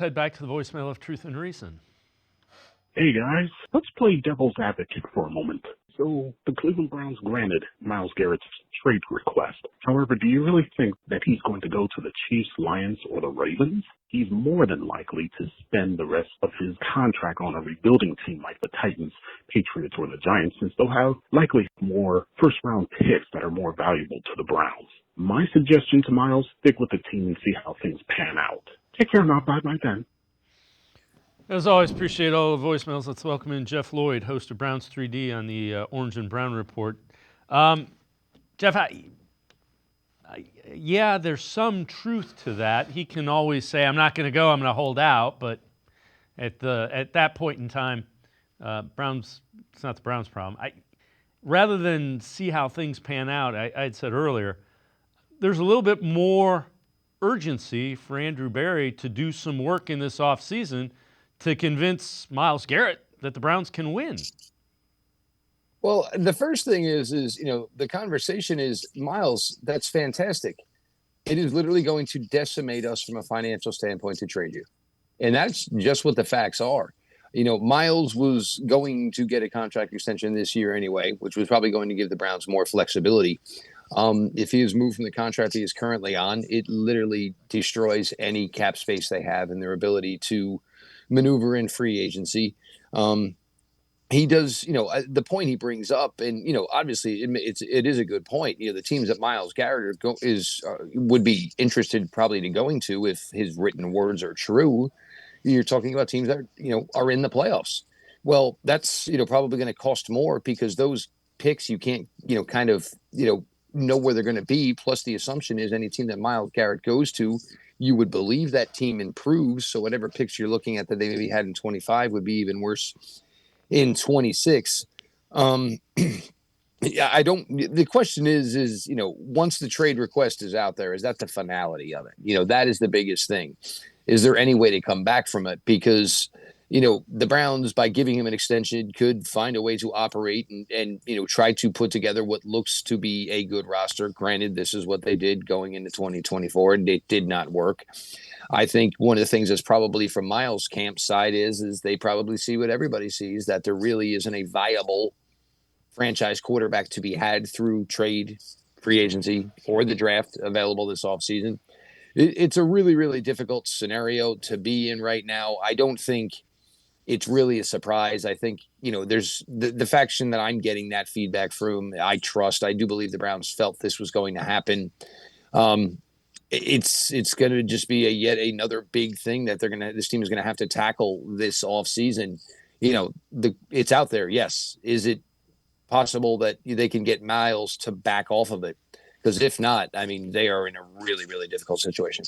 Head back to the voicemail of Truth and Reason. Hey guys, let's play devil's advocate for a moment. So, the Cleveland Browns granted Myles Garrett's trade request. However, do you really think that he's going to go to the Chiefs, Lions, or the Ravens? He's more than likely to spend the rest of his contract on a rebuilding team like the Titans, Patriots, or the Giants, since they'll have likely more first-round picks that are more valuable to the Browns. My suggestion to Myles, stick with the team and see how things pan out. Take care, not bye then. As always, appreciate all the voicemails. Let's welcome in Jeff Lloyd, host of Browns 3D on the Orange and Brown Report. Jeff, yeah, there's some truth to that. He can always say, I'm not going to go, I'm going to hold out. But at that point in time, it's not the Browns' problem. Rather than see how things pan out, I'd said earlier, there's a little bit more urgency for Andrew Berry to do some work in this offseason to convince Myles Garrett that the Browns can win. Well, the first thing is the conversation is, Myles, that's fantastic. It is literally going to decimate us from a financial standpoint to trade you. And that's just what the facts are. Myles was going to get a contract extension this year anyway, which was probably going to give the Browns more flexibility. If he is moved from the contract he is currently on, it literally destroys any cap space they have and their ability to maneuver in free agency. He does, the point he brings up, and obviously it is a good point. The teams that Myles Garrett would be interested probably to going to, if his written words are true, you're talking about teams that are in the playoffs. Well, that's probably going to cost more, because those picks you can't know where they're going to be. Plus, the assumption is any team that Myles Garrett goes to, you would believe that team improves. So whatever picks you're looking at that they maybe had in 25 would be even worse in 26. Yeah, the question is, once the trade request is out there, is that the finality of it? That is the biggest thing. Is there any way to come back from it? Because, the Browns, by giving him an extension, could find a way to operate and try to put together what looks to be a good roster. Granted, this is what they did going into 2024, and it did not work. I think one of the things that's probably from Myles' camp side is they probably see what everybody sees, that there really isn't a viable franchise quarterback to be had through trade, free agency, or the draft available this offseason. It's a really, really difficult scenario to be in right now. I don't think it's really a surprise. I think, there's the faction that I'm getting that feedback from, I do believe the Browns felt this was going to happen. It's going to just be yet another big thing that this team is going to have to tackle this offseason. It's out there. Yes. Is it possible that they can get Myles to back off of it? Because if not, they are in a really, really difficult situation.